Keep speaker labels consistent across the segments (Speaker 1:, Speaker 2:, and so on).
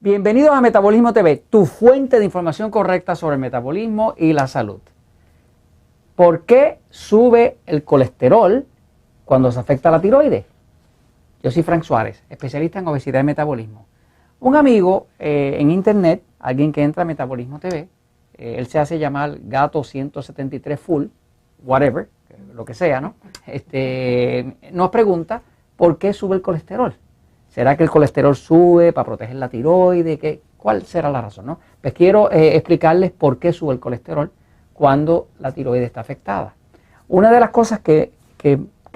Speaker 1: Bienvenidos a Metabolismo TV, tu fuente de información correcta sobre el metabolismo y la salud. ¿Por qué sube el colesterol cuando se afecta la tiroides? Yo soy Frank Suárez, especialista en obesidad y metabolismo. Un amigo en internet, alguien que entra a Metabolismo TV, él se hace llamar Gato 173 Full, whatever, lo que sea, ¿no? Nos pregunta por qué sube el colesterol. ¿Será que el colesterol sube para proteger la tiroides? ¿Cuál será la razón, no? Pues quiero explicarles por qué sube el colesterol cuando la tiroides está afectada. Una de las cosas que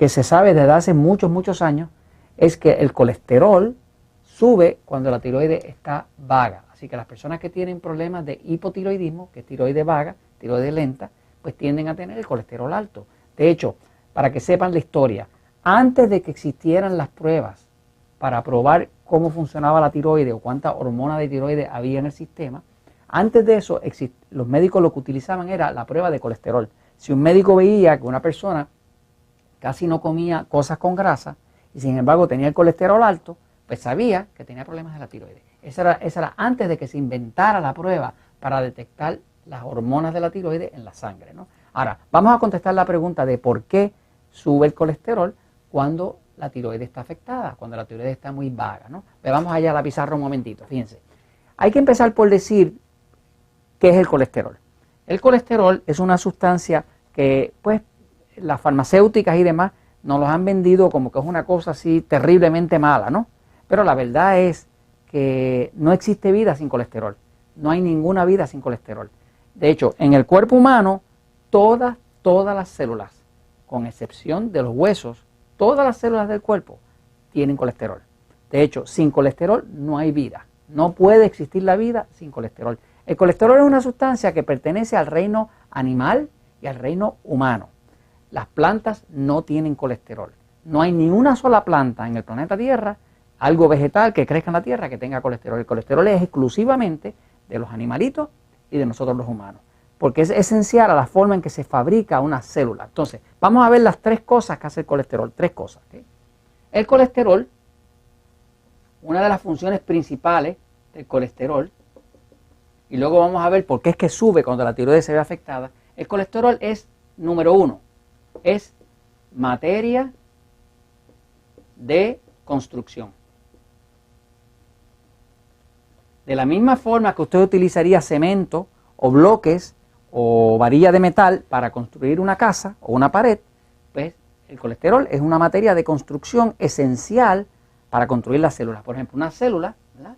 Speaker 1: se sabe desde hace muchos años es que el colesterol sube cuando la tiroides está vaga. Así que las personas que tienen problemas de hipotiroidismo, que es tiroides vaga, tiroides lenta, pues tienden a tener el colesterol alto. De hecho, para que sepan la historia, antes de que existieran las pruebas para probar cómo funcionaba la tiroides o cuántas hormonas de tiroides había en el sistema, antes de eso los médicos lo que utilizaban era la prueba de colesterol. Si un médico veía que una persona casi no comía cosas con grasa y sin embargo tenía el colesterol alto, pues sabía que tenía problemas de la tiroides. Esa era antes de que se inventara la prueba para detectar las hormonas de la tiroides en la sangre, ¿no? Ahora, vamos a contestar la pregunta de por qué sube el colesterol cuando la tiroides está afectada, cuando la tiroides está muy vaga, ¿no? Pero vamos allá a la pizarra un momentito, fíjense. Hay que empezar por decir qué es el colesterol. El colesterol es una sustancia que, pues, las farmacéuticas y demás nos los han vendido como que es una cosa así terriblemente mala, ¿no? Pero la verdad es que no existe vida sin colesterol. No hay ninguna vida sin colesterol. De hecho, en el cuerpo humano, todas las células, con excepción de los huesos, todas las células del cuerpo tienen colesterol. De hecho, sin colesterol no hay vida. No puede existir la vida sin colesterol. El colesterol es una sustancia que pertenece al reino animal y al reino humano. Las plantas no tienen colesterol. No hay ni una sola planta en el planeta Tierra, algo vegetal que crezca en la Tierra, que tenga colesterol. El colesterol es exclusivamente de los animalitos y de nosotros los humanos, porque es esencial a la forma en que se fabrica una célula. Entonces, vamos a ver las tres cosas que hace el colesterol. Tres cosas. ¿Okay? El colesterol, una de las funciones principales del colesterol, y luego vamos a ver por qué es que sube cuando la tiroides se ve afectada. El colesterol es, número uno, es materia de construcción. De la misma forma que usted utilizaría cemento o bloques o varilla de metal para construir una casa o una pared, pues el colesterol es una materia de construcción esencial para construir las células. Por ejemplo, una célula, ¿verdad?,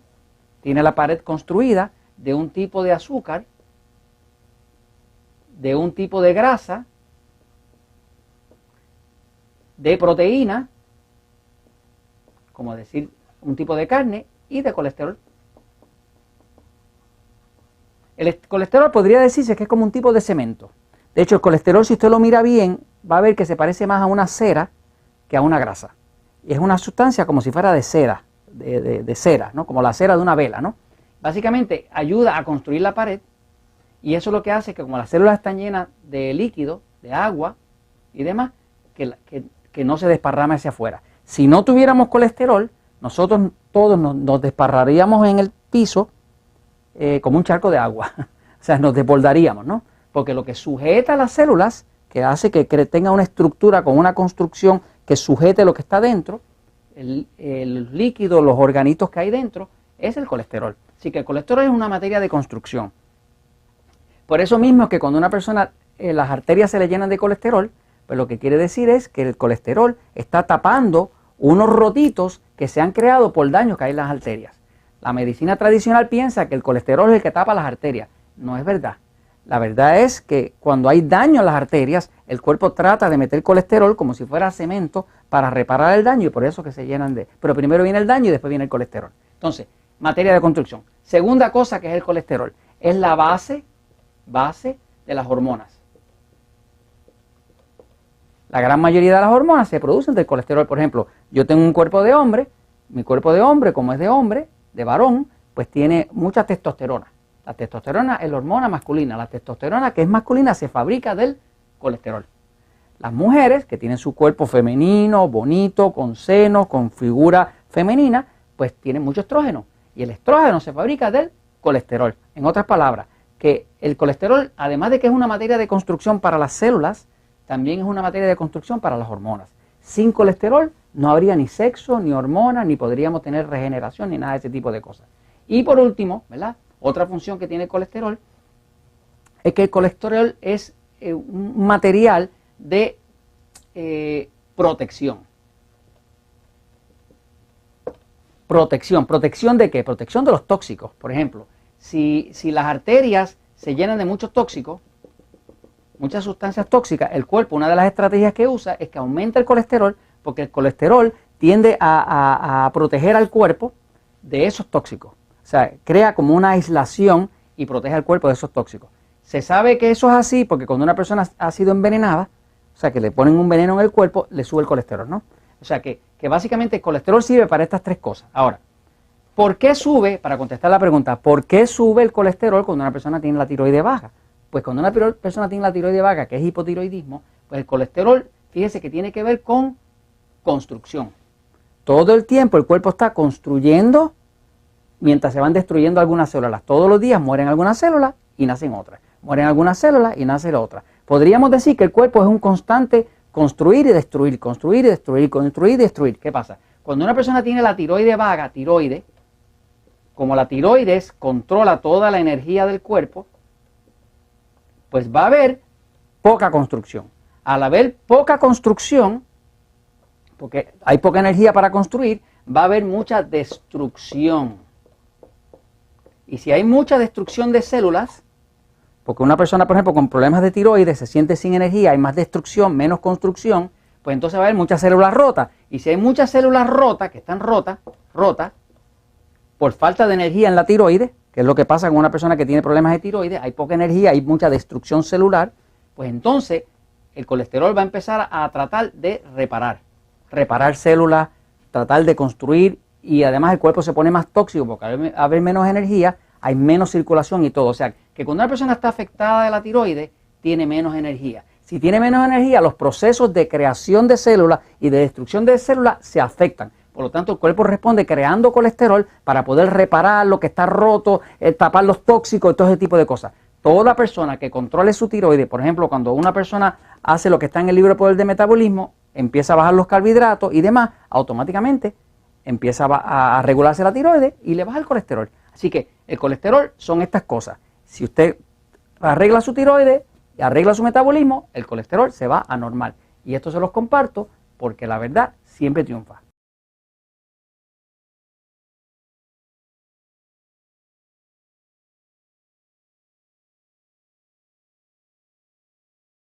Speaker 1: tiene la pared construida de un tipo de azúcar, de un tipo de grasa, de proteína, como decir un tipo de carne, y de colesterol. El colesterol podría decirse que es como un tipo de cemento. De hecho, el colesterol, si usted lo mira bien, va a ver que se parece más a una cera que a una grasa. Y es una sustancia como si fuera de cera, de cera, ¿no? Como la cera de una vela, ¿no? Básicamente ayuda a construir la pared, y eso lo que hace es que como las células están llenas de líquido, de agua y demás, que no se desparrame hacia afuera. Si no tuviéramos colesterol, nosotros todos nos desparraríamos en el piso como un charco de agua. O sea, nos desbordaríamos, ¿no? Porque lo que sujeta a las células, que hace que tenga una estructura con una construcción que sujete lo que está dentro, el líquido, los organitos que hay dentro, es el colesterol. Así que el colesterol es una materia de construcción. Por eso mismo es que cuando una persona, las arterias se le llenan de colesterol, pues lo que quiere decir es que el colesterol está tapando unos rotitos que se han creado por daños que hay en las arterias. La medicina tradicional piensa que el colesterol es el que tapa las arterias. No es verdad. La verdad es que cuando hay daño en las arterias, el cuerpo trata de meter colesterol como si fuera cemento para reparar el daño, y por eso que se llenan de... Pero primero viene el daño y después viene el colesterol. Entonces, materia de construcción. Segunda cosa que es el colesterol. Es la base de las hormonas. La gran mayoría de las hormonas se producen del colesterol. Por ejemplo, yo tengo un cuerpo de hombre, mi cuerpo de hombre, como es de hombre, de varón, pues tiene mucha testosterona. La testosterona es la hormona masculina. La testosterona, que es masculina, se fabrica del colesterol. Las mujeres que tienen su cuerpo femenino, bonito, con senos, con figura femenina, pues tienen mucho estrógeno. Y el estrógeno se fabrica del colesterol. En otras palabras, que el colesterol, además de que es una materia de construcción para las células, también es una materia de construcción para las hormonas. Sin colesterol no habría ni sexo, ni hormonas, ni podríamos tener regeneración, ni nada de ese tipo de cosas. Y por último, ¿verdad? Otra función que tiene el colesterol es que el colesterol es un material de protección. ¿Protección de qué? Protección de los tóxicos. Por ejemplo, si las arterias se llenan de muchos tóxicos, muchas sustancias tóxicas, el cuerpo, una de las estrategias que usa es que aumenta el colesterol, porque el colesterol tiende a proteger al cuerpo de esos tóxicos. O sea, crea como una aislación y protege al cuerpo de esos tóxicos. Se sabe que eso es así porque cuando una persona ha sido envenenada, o sea, que le ponen un veneno en el cuerpo, le sube el colesterol, ¿no? O sea, que básicamente el colesterol sirve para estas tres cosas. Ahora, ¿por qué sube? Para contestar la pregunta, ¿por qué sube el colesterol cuando una persona tiene la tiroides baja? Pues cuando una persona tiene la tiroides baja, que es hipotiroidismo, pues el colesterol, fíjese que tiene que ver con construcción. Todo el tiempo el cuerpo está construyendo mientras se van destruyendo algunas células. Todos los días mueren algunas células y nacen otras. Mueren algunas células y nacen otras. Podríamos decir que el cuerpo es un constante construir y destruir, construir y destruir, construir y destruir. ¿Qué pasa? Cuando una persona tiene la tiroides vaga, como la tiroides controla toda la energía del cuerpo, pues va a haber poca construcción. Al haber poca construcción, porque hay poca energía para construir, va a haber mucha destrucción. Y si hay mucha destrucción de células, porque una persona, por ejemplo, con problemas de tiroides se siente sin energía, hay más destrucción, menos construcción, pues entonces va a haber muchas células rotas. Y si hay muchas células rotas, que están rotas, por falta de energía en la tiroides, que es lo que pasa con una persona que tiene problemas de tiroides, hay poca energía, hay mucha destrucción celular, pues entonces el colesterol va a empezar a tratar de reparar células, tratar de construir, y además el cuerpo se pone más tóxico porque al haber menos energía, hay menos circulación y todo. O sea, que cuando una persona está afectada de la tiroides, tiene menos energía. Si tiene menos energía, los procesos de creación de células y de destrucción de células se afectan. Por lo tanto, el cuerpo responde creando colesterol para poder reparar lo que está roto, tapar los tóxicos y todo ese tipo de cosas. Toda persona que controle su tiroides, por ejemplo, cuando una persona hace lo que está en el libro de Poder de Metabolismo, empieza a bajar los carbohidratos y demás, automáticamente empieza a regularse la tiroides y le baja el colesterol. Así que el colesterol son estas cosas. Si usted arregla su tiroides y arregla su metabolismo, el colesterol se va a normal. Y esto se los comparto porque la verdad siempre triunfa.